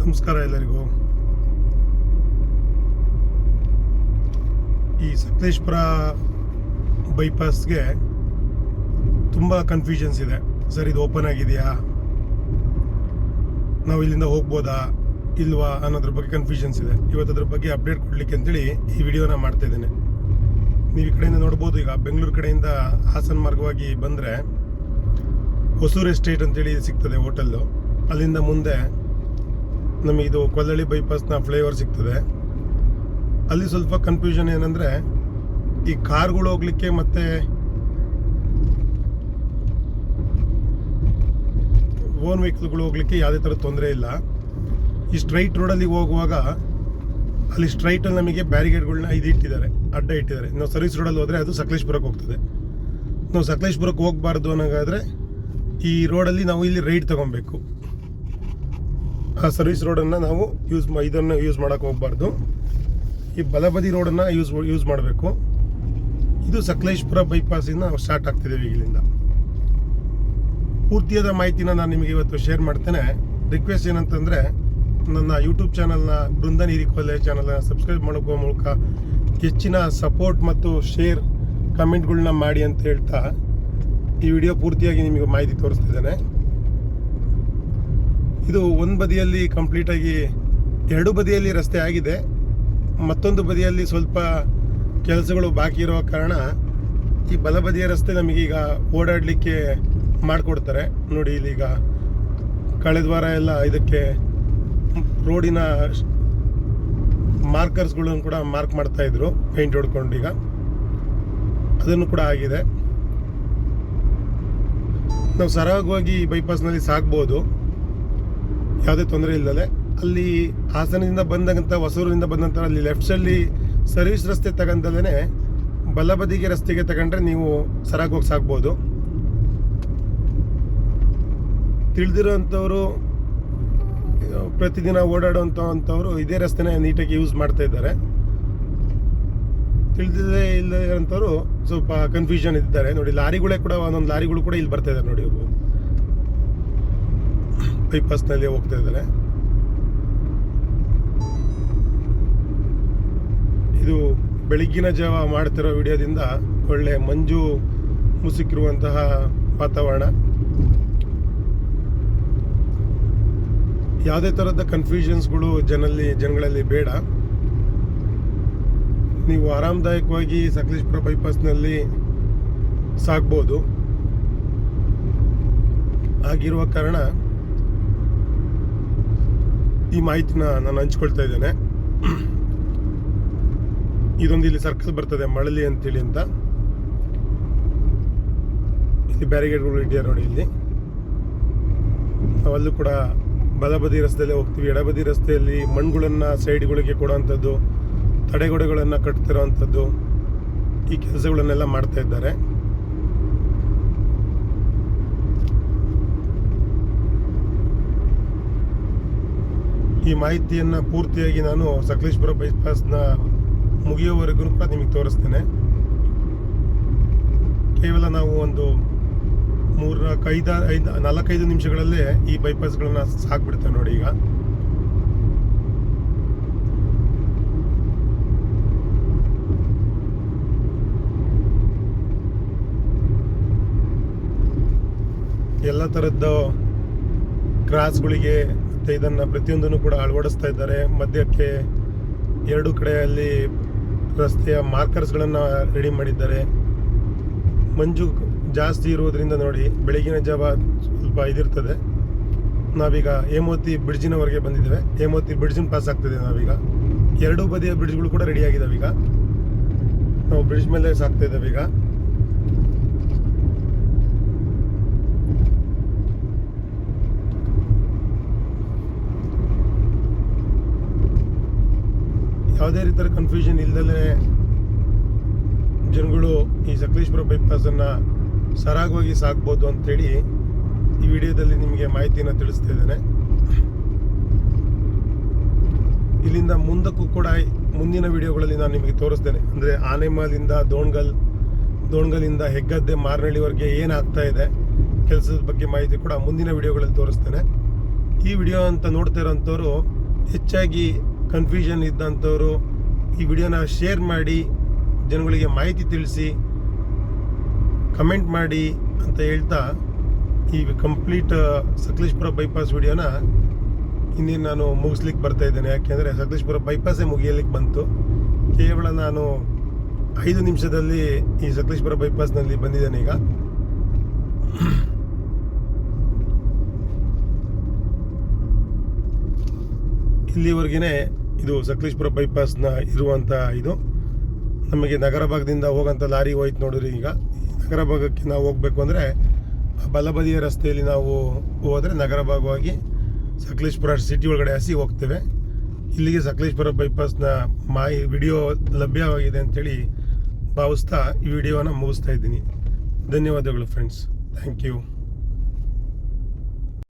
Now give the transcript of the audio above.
ನಮಸ್ಕಾರ ಎಲ್ಲರಿಗೂ. ಈ ಸಕಲೇಶಪುರ ಬೈಪಾಸ್ಗೆ ತುಂಬ ಕನ್ಫ್ಯೂಷನ್ಸ್ ಇದೆ. ಸರ್, ಇದು ಓಪನ್ ಆಗಿದೆಯಾ, ನಾವು ಇಲ್ಲಿಂದ ಹೋಗ್ಬೋದಾ ಇಲ್ವಾ ಅನ್ನೋದ್ರ ಬಗ್ಗೆ ಕನ್ಫ್ಯೂಷನ್ಸ್ ಇದೆ. ಇವತ್ತು ಅದ್ರ ಬಗ್ಗೆ ಅಪ್ಡೇಟ್ ಕೊಡಲಿಕ್ಕೆ ಅಂತೇಳಿ ಈ ವಿಡಿಯೋನ ಮಾಡ್ತಾ ಇದ್ದೇನೆ. ನೀವು ಈ ಕಡೆಯಿಂದ ನೋಡ್ಬೋದು. ಈಗ ಬೆಂಗಳೂರು ಕಡೆಯಿಂದ ಹಾಸನ ಮಾರ್ಗವಾಗಿ ಬಂದರೆ ಹೊಸೂರು ಎಸ್ಟೇಟ್ ಅಂತೇಳಿ ಸಿಗ್ತದೆ ಹೋಟೆಲ್ಲು. ಅಲ್ಲಿಂದ ಮುಂದೆ ನಮಗಿದು ಕೊಲ್ಲಳ್ಳಿ ಬೈಪಾಸ್ನ ಫ್ಲೈಓವರ್ ಸಿಗ್ತದೆ. ಅಲ್ಲಿ ಸ್ವಲ್ಪ ಕನ್ಫ್ಯೂಷನ್ ಏನಂದರೆ, ಈ ಕಾರ್ಗಳು ಹೋಗ್ಲಿಕ್ಕೆ ಮತ್ತು ಓನ್ ವೆಹಿಕಲ್ಗಳು ಹೋಗ್ಲಿಕ್ಕೆ ಯಾವುದೇ ಥರ ತೊಂದರೆ ಇಲ್ಲ. ಈ ಸ್ಟ್ರೈಟ್ ರೋಡಲ್ಲಿ ಹೋಗುವಾಗ ಅಲ್ಲಿ ಸ್ಟ್ರೈಟಲ್ಲಿ ನಮಗೆ ಬ್ಯಾರಿಗೇಡ್ಗಳನ್ನ ಇಟ್ಟಿದ್ದಾರೆ, ಅಡ್ಡ ಇಟ್ಟಿದ್ದಾರೆ. ನಾವು ಸರ್ವಿಸ್ ರೋಡಲ್ಲಿ ಹೋದರೆ ಅದು ಸಕಲೇಶಪುರಕ್ಕೆ ಹೋಗ್ತದೆ. ನಾವು ಸಕಲೇಶಪುರಕ್ಕೆ ಹೋಗಬಾರ್ದು ಅನ್ನೋದಾದರೆ ಈ ರೋಡಲ್ಲಿ ನಾವು ಇಲ್ಲಿ ರೈಟ್ ತೊಗೊಬೇಕು. ಆ ಸರ್ವಿಸ್ ರೋಡನ್ನು ನಾವು ಇದನ್ನು ಯೂಸ್ ಮಾಡೋಕ್ಕೆ ಹೋಗಬಾರ್ದು. ಈ ಬಲಬದಿ ರೋಡನ್ನು ಯೂಸ್ ಮಾಡಬೇಕು. ಇದು ಸಕಲೇಶಪುರ ಬೈಪಾಸಿಂದ ನಾವು ಸ್ಟಾರ್ಟ್ ಆಗ್ತಿದ್ದೇವೆ ಇಲ್ಲಿಂದ. ಪೂರ್ತಿಯಾದ ಮಾಹಿತಿನ ನಾನು ನಿಮಗೆ ಇವತ್ತು ಶೇರ್ ಮಾಡ್ತೇನೆ. ರಿಕ್ವೆಸ್ಟ್ ಏನಂತಂದರೆ, ನನ್ನ ಯೂಟ್ಯೂಬ್ ಚಾನಲ್ನ ಬೃಂದನ್ ಹಿರಿಕೊಲ್ಲೆ ಚಾನಲ್ನ ಸಬ್ಸ್ಕ್ರೈಬ್ ಮಾಡೋಕ್ಕೋ ಮೂಲಕ ಹೆಚ್ಚಿನ ಸಪೋರ್ಟ್ ಮತ್ತು ಶೇರ್ ಕಮೆಂಟ್ಗಳನ್ನ ಮಾಡಿ ಅಂತ ಹೇಳ್ತಾ ಈ ವಿಡಿಯೋ ಪೂರ್ತಿಯಾಗಿ ನಿಮಗೆ ಮಾಹಿತಿ ತೋರಿಸ್ತಿದ್ದೇನೆ. ಇದು ಒಂದು ಬದಿಯಲ್ಲಿ ಕಂಪ್ಲೀಟಾಗಿ, ಎರಡು ಬದಿಯಲ್ಲಿ ರಸ್ತೆ ಆಗಿದೆ, ಮತ್ತೊಂದು ಬದಿಯಲ್ಲಿ ಸ್ವಲ್ಪ ಕೆಲಸಗಳು ಬಾಕಿ ಇರೋ ಕಾರಣ ಈ ಬಲಬದಿಯ ರಸ್ತೆ ನಮಗೀಗ ಓಡಾಡಲಿಕ್ಕೆ ಮಾಡಿಕೊಡ್ತಾರೆ. ನೋಡಿ, ಇಲ್ಲೀಗ ಕಳೆದ ವಾರ ಎಲ್ಲ ಇದಕ್ಕೆ ರೋಡಿನ ಮಾರ್ಕರ್ಸ್ಗಳನ್ನು ಕೂಡ ಮಾರ್ಕ್ ಮಾಡ್ತಾಯಿದ್ರು, ಪೇಂಟ್ ಹೊಡ್ಕೊಂಡು. ಈಗ ಅದನ್ನು ಕೂಡ ಆಗಿದೆ. ನಾವು ಸರಾಗವಾಗಿ ಬೈಪಾಸ್ನಲ್ಲಿ ಸಾಗ್ಬೋದು, ಯಾವುದೇ ತೊಂದರೆ ಇಲ್ಲದೆ. ಅಲ್ಲಿ ಹಾಸನದಿಂದ ಬಂದಂಥ, ಹೊಸೂರಿನಿಂದ ಬಂದಂಥ ಅಲ್ಲಿ ಲೆಫ್ಟ್ ಸೈಡಲ್ಲಿ ಸರ್ವಿಸ್ ರಸ್ತೆ ತಗೊಂಡಲ್ಲೇ ಬಲಬದಿಗೆ ರಸ್ತೆಗೆ ತಗೊಂಡ್ರೆ ನೀವು ಸರಾಗೋಗಿ ಸಾಗ್ಬೋದು. ತಿಳಿದಿರೋಂಥವ್ರು, ಪ್ರತಿದಿನ ಓಡಾಡುವಂಥವ್ರು ಇದೇ ರಸ್ತೆನ ನೀಟಾಗಿ ಯೂಸ್ ಮಾಡ್ತಾ ಇದ್ದಾರೆ. ತಿಳಿದಿದೆ ಇಲ್ಲದಂಥವ್ರು ಸ್ವಲ್ಪ ಕನ್ಫ್ಯೂಷನ್ ಇದ್ದಾರೆ. ನೋಡಿ, ಲಾರಿಗಳೇ ಕೂಡ, ಒಂದೊಂದು ಲಾರಿಗಳು ಕೂಡ ಇಲ್ಲಿ ಬರ್ತಾ ಇದ್ದಾರೆ. ನೋಡಿ, ಇವು ಬೈಪಾಸ್ನಲ್ಲಿ ಹೋಗ್ತಾ ಇದ್ದಾರೆ. ಇದು ಬೆಳಗ್ಗಿನ ಜಾವ ಮಾಡ್ತಿರೋ ವಿಡಿಯೋದಿಂದ ಒಳ್ಳೆ ಮಂಜು ಮುಸುಕಿರುವಂತಹ ವಾತಾವರಣ. ಯಾವುದೇ ಥರದ ಕನ್ಫ್ಯೂಷನ್ಸ್ಗಳು ಜನಗಳಲ್ಲಿ ಬೇಡ. ನೀವು ಆರಾಮದಾಯಕವಾಗಿ ಸಕಲೇಶಪುರ ಬೈಪಾಸ್ನಲ್ಲಿ ಸಾಗ್ಬೋದು. ಆಗಿರುವ ಕಾರಣ ಈ ಮಾಹಿತಿನ ನಾನು ಹಂಚ್ಕೊಳ್ತಾ ಇದ್ದೇನೆ. ಇದೊಂದು ಇಲ್ಲಿ ಸರ್ಕಲ್ ಬರ್ತದೆ, ಮಳಲಿ ಅಂತೇಳಿ ಅಂತ. ಇಲ್ಲಿ ಬ್ಯಾರಿಗೇಡ್ಗಳು ಇಟ್ಟಿದ್ದಾರೆ ನೋಡಿ. ಇಲ್ಲಿ ನಾವಲ್ಲೂ ಕೂಡ ಬಲಬದಿ ರಸ್ತೆಯಲ್ಲೇ ಹೋಗ್ತೀವಿ. ಎಡಬದಿ ರಸ್ತೆಯಲ್ಲಿ ಮಣ್ಣುಗಳನ್ನು ಸೈಡ್ಗಳಿಗೆ ಕೊಡುವಂಥದ್ದು, ತಡೆಗೋಡೆಗಳನ್ನು ಕಟ್ತಿರೋವಂಥದ್ದು, ಈ ಕೆಲಸಗಳನ್ನೆಲ್ಲ ಮಾಡ್ತಾ ಇದ್ದಾರೆ. ಈ ಮಾಹಿತಿಯನ್ನು ಪೂರ್ತಿಯಾಗಿ ನಾನು ಸಕಲೇಶಪುರ ಬೈಪಾಸ್ನ ಮುಗಿಯೋವರೆಗೂ ಕೂಡ ನಿಮಗೆ ತೋರಿಸ್ತೇನೆ. ಕೇವಲ ನಾವು ಒಂದು 4-5 ನಿಮಿಷಗಳಲ್ಲೇ ಈ ಬೈಪಾಸ್ಗಳನ್ನ ಸಾಕ್ಬಿಡ್ತೇವೆ ನೋಡಿ. ಈಗ ಎಲ್ಲ ಥರದ್ದು ಕ್ರಾಸ್ಗಳಿಗೆ ಮತ್ತು ಇದನ್ನು ಪ್ರತಿಯೊಂದನ್ನು ಕೂಡ ಅಳವಡಿಸ್ತಾ ಇದ್ದಾರೆ. ಮಧ್ಯಕ್ಕೆ ಎರಡು ಕಡೆಯಲ್ಲಿ ರಸ್ತೆಯ ಮಾರ್ಕರ್ಸ್ಗಳನ್ನು ರೆಡಿ ಮಾಡಿದ್ದಾರೆ. ಮಂಜು ಜಾಸ್ತಿ ಇರುವುದರಿಂದ ನೋಡಿ, ಬೆಳಗಿನ ಜಾವ ಸ್ವಲ್ಪ ಇದಿರ್ತದೆ. ನಾವೀಗ ಹೇಮಾವತಿ ಬ್ರಿಡ್ಜಿನವರೆಗೆ ಬಂದಿದ್ದೇವೆ. ಹೇಮಾವತಿ ಬ್ರಿಡ್ಜಿನ ಪಾಸ್ ಆಗ್ತಿದೆ ನಾವೀಗ. ಎರಡೂ ಬದಿಯ ಬ್ರಿಡ್ಜ್ಗಳು ಕೂಡ ರೆಡಿ ಆಗಿದ್ದಾವೆ. ಈಗ ನಾವು ಬ್ರಿಡ್ಜ್ ಮೇಲೆ ಸಾಕ್ತಾ ಇದ್ದೇವೆ. ಈಗ ಯಾವುದೇ ರೀತಿಯ ಕನ್ಫ್ಯೂಷನ್ ಇಲ್ಲದಲೇ ಜನಗಳು ಈ ಸಕಲೇಶಪುರ ಬೈಪಾಸನ್ನು ಸರಾಗವಾಗಿ ಸಾಕ್ಬೋದು ಅಂಥೇಳಿ ಈ ವಿಡಿಯೋದಲ್ಲಿ ನಿಮಗೆ ಮಾಹಿತಿಯನ್ನು ತಿಳಿಸ್ತಾ ಇದ್ದೇನೆ. ಇಲ್ಲಿಂದ ಮುಂದಕ್ಕೂ ಕೂಡ ಮುಂದಿನ ವಿಡಿಯೋಗಳಲ್ಲಿ ನಾನು ನಿಮಗೆ ತೋರಿಸ್ತೇನೆ. ಅಂದರೆ ಆನೆಮಲಿಂದ ದೋಣ್ಗಲಿಂದ ಹೆಗ್ಗದ್ದೆ ಮಾರನಹಳ್ಳಿವರೆಗೆ ಏನಾಗ್ತಾ ಇದೆ ಕೆಲಸದ ಬಗ್ಗೆ ಮಾಹಿತಿ ಕೂಡ ಮುಂದಿನ ವಿಡಿಯೋಗಳಲ್ಲಿ ತೋರಿಸ್ತೇನೆ. ಈ ವಿಡಿಯೋ ಅಂತ ನೋಡ್ತಾ ಇರೋಂಥವ್ರು ಹೆಚ್ಚಾಗಿ ಕನ್ಫ್ಯೂಷನ್ ಇದ್ದಂಥವರು ಈ ವಿಡಿಯೋನ ಶೇರ್ ಮಾಡಿ, ಜನಗಳಿಗೆ ಮಾಹಿತಿ ತಿಳಿಸಿ, ಕಮೆಂಟ್ ಮಾಡಿ ಅಂತ ಹೇಳ್ತಾ ಈ ಕಂಪ್ಲೀಟ್ ಸಕಲೇಶಪುರ ಬೈಪಾಸ್ ವಿಡಿಯೋನ ಇನ್ನೇನು ನಾನು ಮುಗಿಸ್ಲಿಕ್ಕೆ ಬರ್ತಾ ಇದ್ದೇನೆ. ಯಾಕೆಂದರೆ ಸಕಲೇಶಪುರ ಬೈಪಾಸೇ ಮುಗಿಯಲಿಕ್ಕೆ ಬಂತು. ಕೇವಲ ನಾನು 5 ನಿಮಿಷದಲ್ಲಿ ಈ ಸಕಲೇಶಪುರ ಬೈಪಾಸ್ನಲ್ಲಿ ಬಂದಿದ್ದೇನೆ. ಈಗ ಇಲ್ಲಿವರೆಗೇ ಇದು ಸಕಲೇಶಪುರ ಬೈಪಾಸ್ನ ಇರುವಂಥ ಇದು. ನಮಗೆ ನಗರ ಭಾಗದಿಂದ ಹೋಗೋಂಥ ಲಾರಿ ಹೋಯ್ತು ನೋಡಿರಿ. ಈಗ ನಗರ ಭಾಗಕ್ಕೆ ನಾವು ಹೋಗಬೇಕು ಅಂದರೆ ಬಲಬದಿಯ ರಸ್ತೆಯಲ್ಲಿ ನಾವು ಹೋದರೆ ನಗರ ಭಾಗವಾಗಿ ಸಕಲೇಶಪುರ ಸಿಟಿ ಒಳಗಡೆ ಹಸಿ ಹೋಗ್ತೇವೆ. ಇಲ್ಲಿಗೆ ಸಕಲೇಶಪುರ ಬೈಪಾಸ್ನ ವಿಡಿಯೋ ಲಭ್ಯವಾಗಿದೆ ಅಂಥೇಳಿ ಭಾವಿಸ್ತಾ ಈ ವಿಡಿಯೋನ ಮುಗಿಸ್ತಾ ಇದ್ದೀನಿ. ಧನ್ಯವಾದಗಳು ಫ್ರೆಂಡ್ಸ್. Thank you.